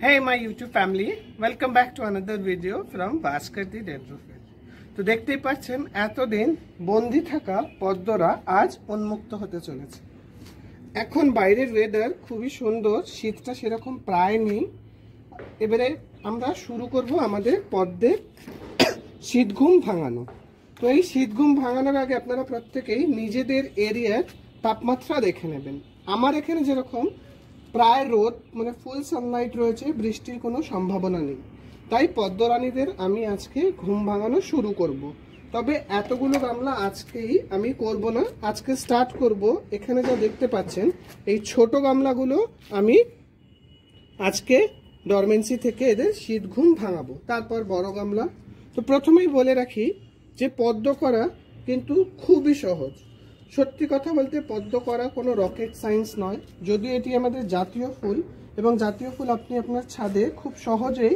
Hey my YouTube family, welcome back to another video from Bhaskar the Dendrophil. তো দেখতেই পাচ্ছেন এতদিন বন্দি থাকা পদ্মরা আজ উন্মুক্ত হতে চলেছে। এখন বাইরের ওয়েদার খুবই সুন্দর, শীতটা সেরকম প্রায় নেই। এবারে আমরা শুরু করব আমাদের পদ্মের শীত ঘুম ভাঙানো। তো এই শীত ঘুম ভাঙানোর আগে আপনারা প্রত্যেকেই নিজেদের এরিয়ার তাপমাত্রা দেখে নেবেন। আমার এখানে যেরকম প্রায় রোদ মানে ফুল সানলাইট রয়েছে, বৃষ্টির কোনো সম্ভাবনা নেই, তাই পদ্মরানীদের আমি আজকে ঘুম ভাঙানো শুরু করব। তবে এতগুলো গামলা আজকেই আমি করব না, আজকে স্টার্ট করব। এখানে যা দেখতে পাচ্ছেন এই ছোট গামলাগুলো আমি আজকে ডরমেন্সি থেকে এদের শীত ঘুম ভাঙাবো, তারপর বড় গামলা। তো প্রথমেই বলে রাখি যে পদ্ম করা কিন্তু খুবই সহজ। সত্যি কথা বলতে পদ্ম করা কোনো রকেট সায়েন্স নয়, যদিও এটি আমাদের জাতীয় ফুল এবং জাতীয় ফুল আপনি আপনার ছাদে খুব সহজেই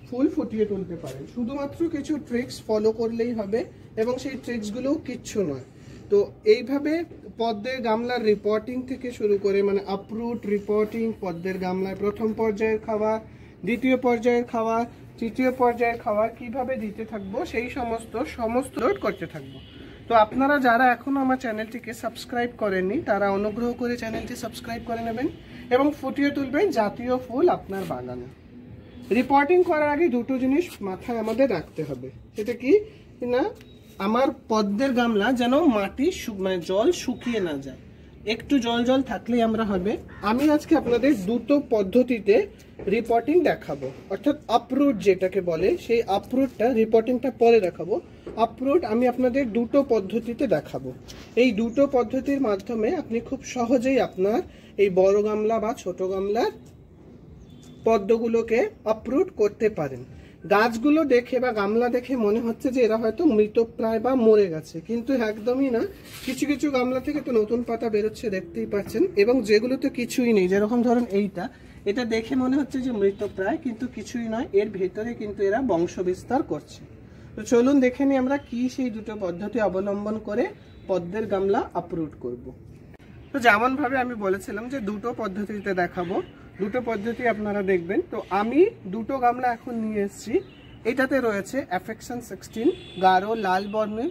ফুল ফুটিয়ে তুলতে পারেন। শুধুমাত্র কিছু ট্রিক্স ফলো করলেই হবে এবং সেই ট্রিক্সগুলোও কিচ্ছু নয়। তো এইভাবে পদ্মের গামলার রিপোর্টিং থেকে শুরু করে মানে আপরুট রিপোর্টিং, পদ্মের গামলায় প্রথম পর্যায়ের খাবার, দ্বিতীয় পর্যায়ের খাবার, তৃতীয় পর্যায়ের খাবার কিভাবে দিতে থাকবো সেই সমস্ত লোড করতে থাকবো। তো আপনারা যারা এখনো আমার চ্যানেলটিকে সাবস্ক্রাইব করেননি তারা অনুগ্রহ করে চ্যানেলটি সাবস্ক্রাইব করে নেবেন এবং ফুটিয়ে তুলবেন জাতীয় ফুল আপনার বাগানে। রিপোর্টিং করার আগে দুটো জিনিস মাথায় আমাদের রাখতে হবে। সেটা কি না, আমার পদ্মের গামলা যেন মাটি মানে জল শুকিয়ে না যায়, একটু জল জল থাকলেই আমরা হবে। আমি আজকে আপনাদের দুটো পদ্ধতিতে রিপোর্টিং দেখাবো, অর্থাৎ আপরুট যেটাকে বলে সেই আপরুটটা রিপোর্টিংটা পরে দেখাবো। আপরুট আমি আপনাদের দুটো পদ্ধতিতে দেখাবো। এই দুটো পদ্ধতির মাধ্যমে আপনি খুব সহজেই আপনার এই বড় গামলা বা ছোট গামলার পদ্মগুলোকে আপরুট করতে পারেন। গাছগুলো দেখে বা গামলা দেখে মনে হচ্ছে যে এরা হয়তো মৃতপ্রায় বা মরে গেছে, কিন্তু একদমই না। কিছু কিছু গামলা থেকে তো নতুন পাতা বেরোচ্ছে, দেখতেই পাচ্ছেন, এবং যেগুলোতে কিছুই নেই, যেরকম ধরুন এটা দেখে মনে হচ্ছে যে মৃতপ্রায়, কিন্তু কিছুই নয়, এর ভেতরে কিন্তু এরা বংশ বিস্তার করছে। তো চলুন দেখে নিই আমরা কি সেই দুটো পদ্ধতি অবলম্বন করে পদ্মের গামলা আপরুট করব। তো যেমন ভাবে আমি বলেছিলাম যে দুটো পদ্ধতিতে দেখাবো, দুটো পদ্ধতি আপনারা দেখবেন। তো আমি দুটো গামলা এখন নিয়ে এসেছি। এটাতে রয়েছে অ্যাফেকশন 16 গাঢ় লাল বর্ণের,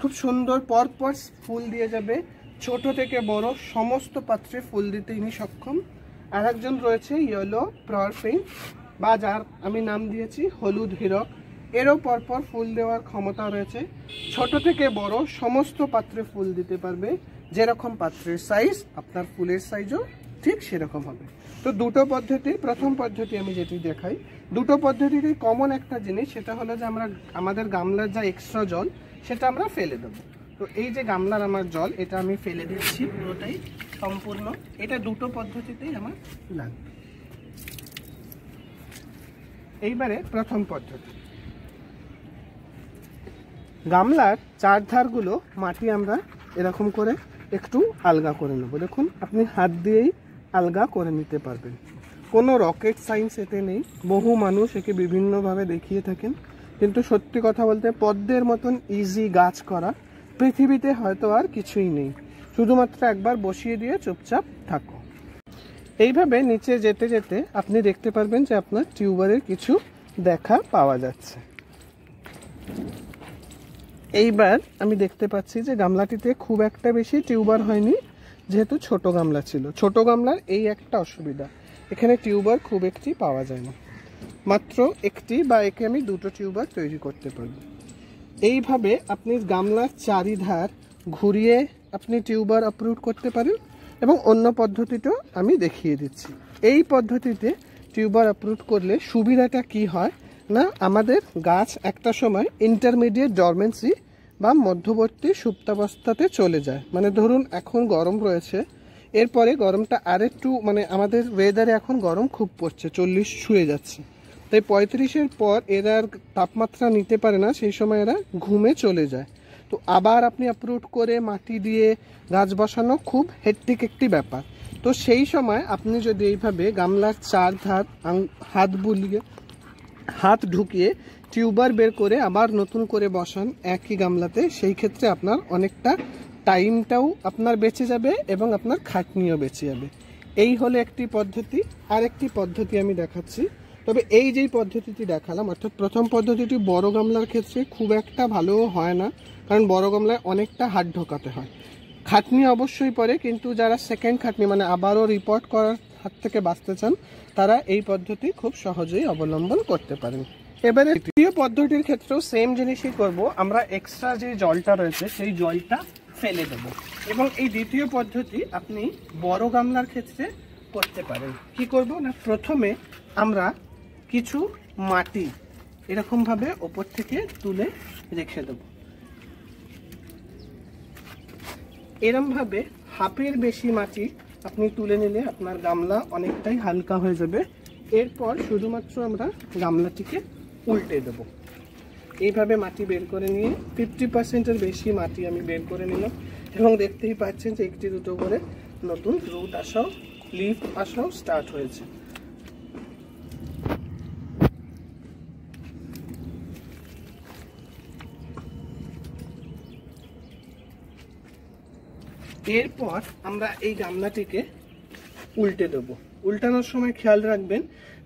খুব সুন্দর পরপর ফুল দিয়ে যাবে, ছোট থেকে বড় সমস্ত পাত্রে ফুল দিতে ইনি সক্ষম। আর একজন রয়েছে ইয়েলো প্ররফিন বা যার আমি নাম দিয়েছি হলুদ হীরক, এরও পরপর ফুল দেওয়ার ক্ষমতা রয়েছে। ছোট থেকে বড় সমস্ত পাত্রে ফুল দিতে পারবে, যেরকম পাত্রের সাইজ আপনার ফুলের সাইজও ঠিক সেরকম হবে। তো দুটো পদ্ধতি, প্রথম পদ্ধতি আমি যেটি দেখাই, দুটো পদ্ধতিতে কমন একটা জিনিস, সেটা হলো যে আমরা আমাদের গামলার যা এক্সট্রা জল সেটা আমরা ফেলে দেবো। তো এই যে গামলার আমার জল, এটা আমি ফেলে দিচ্ছি পুরোটাই সম্পূর্ণ। এটা দুটো পদ্ধতিতেই আমার লাগবে। এইবারে প্রথম পদ্ধতি, গামলার চারধারগুলো মাটি আমরা এরকম করে একটু আলগা করে নেব। দেখুন আপনি হাত দিয়েই আলগা করে নিতে পারবেন, কোনো রকেট সায়েন্স এতে নেই। বহু মানুষ একে বিভিন্নভাবে দেখিয়ে থাকেন, কিন্তু সত্যি কথা বলতে পদ্মের মতন ইজি গাছ করা পৃথিবীতে হয়তো আর কিছুই নেই। শুধুমাত্র একবার বসিয়ে দিয়ে চুপচাপ থাকো। এইভাবে নিচে যেতে যেতে আপনি দেখতে পারবেন যে আপনার টিউবারের কিছু দেখা পাওয়া যাচ্ছে। এইবার আমি দেখতে পাচ্ছি যে গামলাটিতে খুব একটা বেশি টিউবার হয়নি, যেহেতু ছোট গামলা ছিল। ছোট গামলার এই একটা অসুবিধা, এখানে টিউবার খুব একটি পাওয়া যায় না, মাত্র একটি বা একে আমি দুটো টিউবার তৈরি করতে পারব। এইভাবে আপনি গামলার চারিধার ঘুরিয়ে আপনি টিউবার আপরুট করতে পারেন, এবং অন্য পদ্ধতিটাও আমি দেখিয়ে দিচ্ছি। এই পদ্ধতিতে টিউবার আপরুট করলে সুবিধাটা কি হয় না, আমাদের গাছ একটা সময় ইন্টারমিডিয়েট ডরমেন্সি বা মধ্যবর্তী সুপ্তাবস্থাতে চলে যায়। মানে ধরুন এখন গরম রয়েছে, এরপরে গরমটা আরেকটু মানে আমাদের ওয়েদারে এখন গরম খুব পড়ছে, 40 ছুঁয়ে যাচ্ছে, তাই 35-এর পর এরা তাপমাত্রা নিতে পারে না, সেই সময় এরা ঘুমে চলে যায়। তো আবার আপনি আপরুট করে মাটি দিয়ে গাছ বসানো খুব হেক্টিক একটি ব্যাপার। তো সেই সময় আপনি যদি এইভাবে গামলার চারধার হাত ঢুকিয়ে টিউবার বের করে আবার নতুন করে বসান একই গামলাতে, সেই ক্ষেত্রে আপনার অনেকটা টাইমটাও আপনার বেঁচে যাবে এবং আপনার খাটনিও বেঁচে যাবে। এই হলো একটি পদ্ধতি। আরেকটি পদ্ধতি আমি দেখাচ্ছি। তবে এই যেই পদ্ধতিটি দেখালাম, অর্থাৎ প্রথম পদ্ধতিটি বড় গামলার ক্ষেত্রে খুব একটা ভালো হয় না, কারণ বড় গামলায় অনেকটা হাত ঢোকাতে হয়, খাটনি অবশ্যই পড়ে। কিন্তু যারা সেকেন্ড খাটনি মানে আবারও রিপোর্ট করার হাত থেকে বাঁচতে চান, তারা এই পদ্ধতি খুব সহজেই অবলম্বন করতে পারেন। এবারে তৃতীয় পদ্ধতির ক্ষেত্রেও সেম জিনিসই করব। আমরা এক্সট্রা যে জলটা রয়েছে সেই জলটা ফেলে দেব। এবং এই দ্বিতীয় পদ্ধতি আপনি বড় গামলার ক্ষেত্রে করতে পারেন। কি করব না, প্রথমে আমরা কিছু মাটি এরকমভাবে ওপর থেকে তুলে রেখে দেব। এরমভাবে হাফের বেশি মাটি আপনি তুলে নিলে আপনার গামলা অনেকটাই হালকা হয়ে যাবে। এরপর শুধুমাত্র আমরা গামলাটিকে উল্টে দেব। এইভাবে মাটি বের করে নিয়ে 50%-এর বেশি মাটি আমি বের করে নিলাম। এবং দেখতেই পাচ্ছেন যে একটি দুটো করে নতুন রুট আসাও, লিফ আসাও স্টার্ট হয়েছে। এরপর আমরা এই গামলাটিকে উল্টে দেব। উল্টানোর সময় খেয়াল রাখবেন,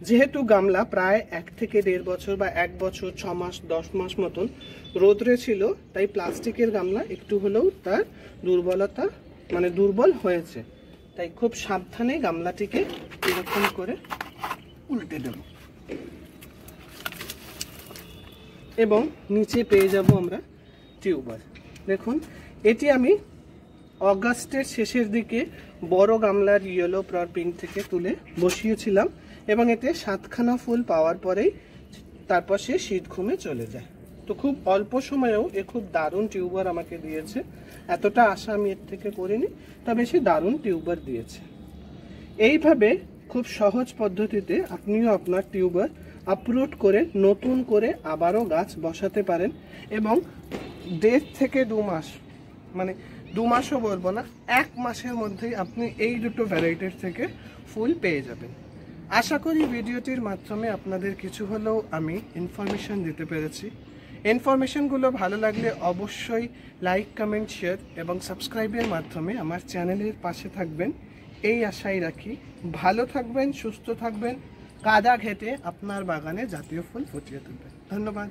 যেহেতু গামলা প্রায় 1 থেকে 1.5 বছর বা 1 বছর 6 মাস 10 মাস মতন রোদ্রে ছিল, তাই প্লাস্টিকের গামলা একটু হলেও তার দুর্বলতা মানে দুর্বল হয়েছে। তাই খুব সাবধানে গামলাটিকে এরকম করে উল্টে দেব এবং নিচে পেয়ে যাব আমরা টিউবার। দেখুন, এটি আমি অগাস্টের শেষের দিকে বড় গামলার ইয়েলো প্রপিং থেকে তুলে বসিয়েছিলাম এবং এতে 7খানা ফুল পাওয়ার পরেই তারপর সে শীত ঘুমে চলে যায়। তো খুব অল্প সময়েও এ খুব দারুণ টিউবার আমাকে দিয়েছে। এতটা আশা আমি এর থেকে করিনি, তবে সে দারুণ টিউবার দিয়েছে। এইভাবে খুব সহজ পদ্ধতিতে আপনিও আপনার টিউবার আপরুট করে নতুন করে আবারও গাছ বসাতে পারেন এবং 1.5 থেকে 2 মাস, মানে 2 মাসও বলবো না, 1 মাসের মধ্যেই আপনি এই দুটো ভ্যারাইটির থেকে ফুল পেয়ে যাবেন। আশা করি ভিডিওটির মাধ্যমে আপনাদের কিছু হলেও আমি ইনফরমেশন দিতে পেরেছি। ইনফরমেশনগুলো ভালো লাগলে অবশ্যই লাইক, কমেন্ট, শেয়ার এবং সাবস্ক্রাইবের মাধ্যমে আমার চ্যানেলের পাশে থাকবেন, এই আশাই রাখি। ভালো থাকবেন, সুস্থ থাকবেন, কাদা ঘেঁটে আপনার বাগানে জাতীয় ফুল ফুটিয়ে তুলবেন। ধন্যবাদ।